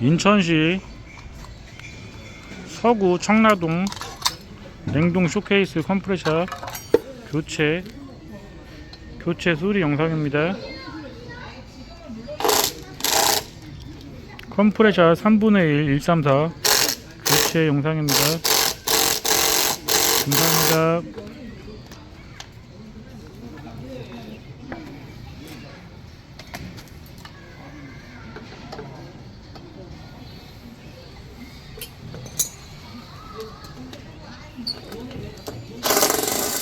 인천시 서구 청라동 냉동 쇼케이스 컴프레셔 교체 수리 영상입니다. 컴프레셔 3분의 1 134 교체 영상입니다. 감사합니다.